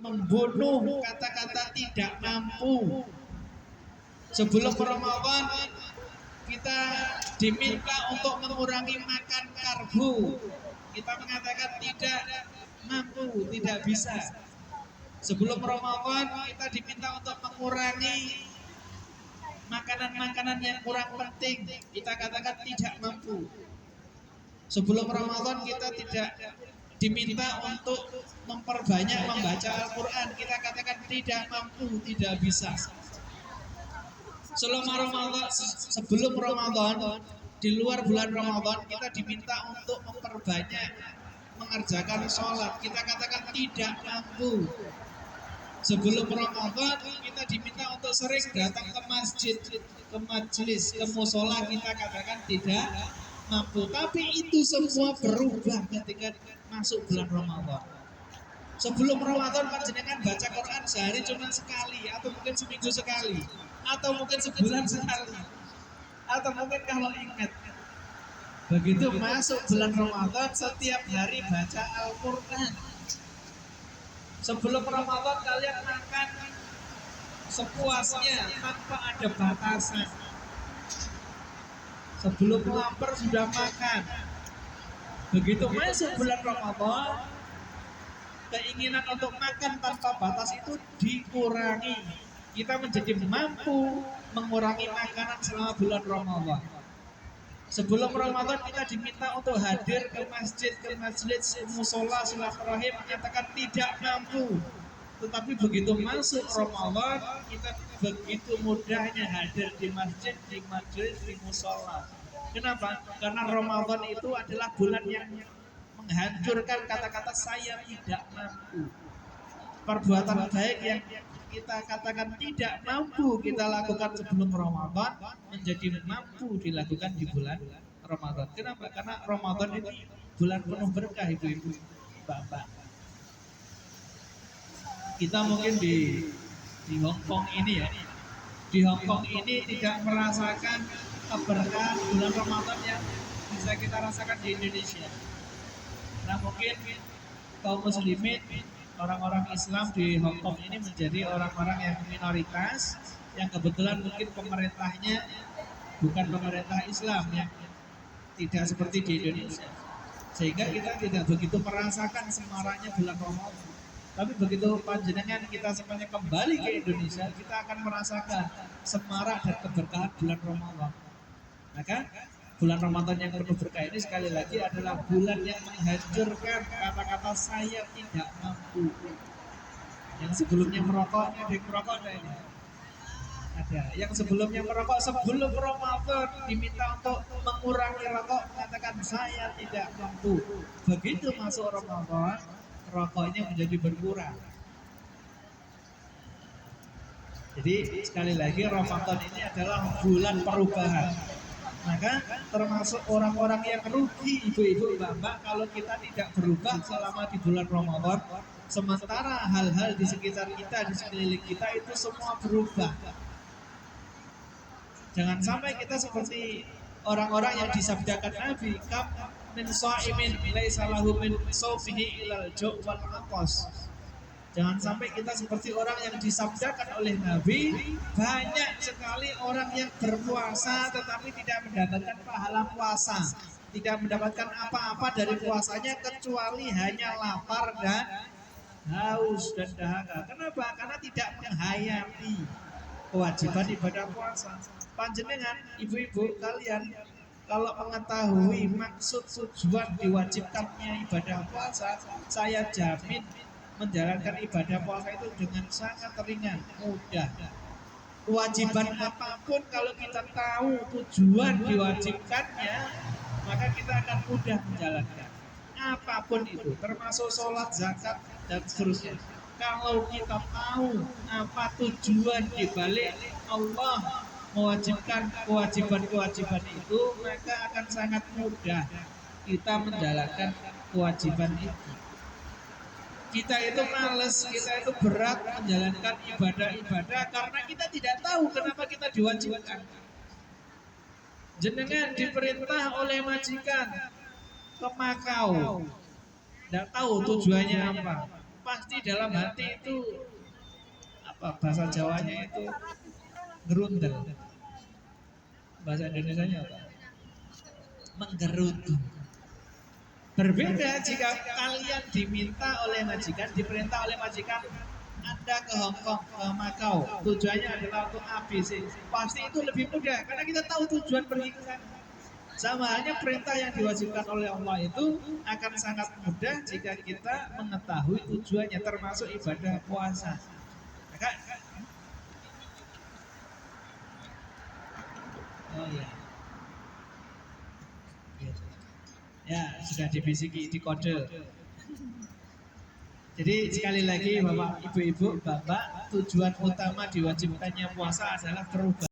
membunuh kata-kata tidak mampu. Sebelum Ramadan kita diminta untuk mengurangi makan karbo. Kita mengatakan tidak mampu, tidak bisa. Sebelum Ramadan kita diminta untuk mengurangi makanan-makanan yang kurang penting. Kita katakan tidak mampu. Sebelum Ramadan kita tidak diminta untuk memperbanyak membaca Al-Quran. Kita katakan tidak mampu, tidak bisa. Selama Ramadan, sebelum Ramadan, di luar bulan Ramadan kita diminta untuk memperbanyak mengerjakan sholat. Kita katakan tidak mampu. Sebelum Ramadan kita diminta untuk sering datang ke masjid, ke majelis, ke musola. Kita katakan tidak mampu. Tapi itu semua berubah ketika masuk bulan Ramadan. Sebelum Ramadan panjenengan baca Quran sehari cuma sekali, atau mungkin seminggu sekali, atau mungkin sebulan sekali, atau mungkin kalau ingat. Begitu masuk bulan Ramadan setiap hari baca Al-Quran. Sebelum Ramadan kalian makan sepuasnya tanpa ada batasan. Sebelum lapar sudah makan. Begitu masuk bulan Ramadan, keinginan untuk makan tanpa batas itu dikurangi. Kita menjadi mampu mengurangi makanan selama bulan Ramadan. Sebelum Ramadan kita diminta untuk hadir ke masjid, ke majelis, musola, silaturahim, menyatakan tidak mampu. Tetapi begitu masuk Ramadan, kita begitu mudahnya hadir di masjid, di majelis, di musola. Kenapa? Karena Ramadan itu adalah bulan yang menghancurkan kata-kata saya tidak mampu. Perbuatan baik yang kita katakan tidak mampu kita lakukan sebelum Ramadan menjadi mampu dilakukan di bulan Ramadan. Kenapa? Karena Ramadan ini bulan penuh berkah, ibu-ibu, bapak. Kita mungkin di Hong Kong ini ya, di Hong Kong ini tidak merasakan keberkahan bulan Ramadan yang bisa kita rasakan di Indonesia. Nah mungkin kaum muslimin, orang-orang Islam di Hong Kong ini menjadi orang-orang yang minoritas, yang kebetulan mungkin pemerintahnya bukan pemerintah Islam ya, tidak seperti di Indonesia, sehingga kita tidak begitu merasakan semaraknya bulan Ramadan. Tapi begitu panjenengan kita semuanya kembali ke Indonesia, kita akan merasakan semarak dan keberkahan bulan Ramadan. Maka bulan Ramadan yang penuh berkah ini sekali lagi adalah bulan yang menghancurkan kata-kata saya tidak mampu. Yang sebelumnya merokok, ada yang merokok ada ini? Ada. Yang sebelumnya merokok sebelum Ramadan diminta untuk mengurangi rokok, mengatakan saya tidak mampu. Begitu masuk Ramadan, rokoknya menjadi berkurang. Jadi sekali lagi Ramadan ini adalah bulan perubahan. Maka termasuk orang-orang yang rugi, ibu-ibu, bapak, kalau kita tidak berubah selama di bulan Ramadan, sementara hal-hal di sekitar kita, di sekeliling kita itu semua berubah. Jangan sampai kita seperti orang-orang yang disabdakan Nabi, kam min sha'imin laisa lahu min shaumihi ilal ju' wal 'athas. Jangan sampai kita seperti orang yang disabdakan oleh Nabi, banyak sekali orang yang berpuasa tetapi tidak mendapatkan pahala puasa, tidak mendapatkan apa-apa dari puasanya kecuali hanya lapar dan haus dan dahaga. Kenapa? Karena tidak menghayati kewajiban ibadah puasa. Panjenengan, ibu-ibu kalian, kalau mengetahui maksud tujuan diwajibkannya ibadah puasa, saya jamin menjalankan ibadah puasa itu dengan sangat ringan, mudah. Kewajiban apapun kalau kita tahu tujuan diwajibkannya, maka kita akan mudah menjalankan. Apapun itu, termasuk sholat, zakat, dan seterusnya. Kalau kita tahu apa tujuan dibalik Allah mewajibkan kewajiban-kewajiban itu, maka akan sangat mudah kita menjalankan kewajiban itu. Kita itu males, kita itu berat menjalankan ibadah-ibadah karena kita tidak tahu kenapa kita diwajibkan. Jenengan diperintah oleh majikan ke Makau, tidak tahu tujuannya apa. pasti dalam hati itu apa bahasa Jawanya itu gerundel. Bahasa Indonesianya apa? Menggerutu. Berbeda jika kalian diminta oleh majikan, diperintah oleh majikan, Anda ke Hong Kong, ke Macau, tujuannya adalah untuk ABC. Pasti itu lebih mudah karena kita tahu tujuan pergi ke sana. Sama halnya perintah yang diwajibkan oleh Allah itu akan sangat mudah jika kita mengetahui tujuannya, termasuk ibadah puasa. Maka, oh ya. Ya, sudah dibisiki, dikode. Jadi sekali lagi Bapak, Ibu-ibu, Bapak, tujuan utama diwajibkannya puasa adalah perubahan.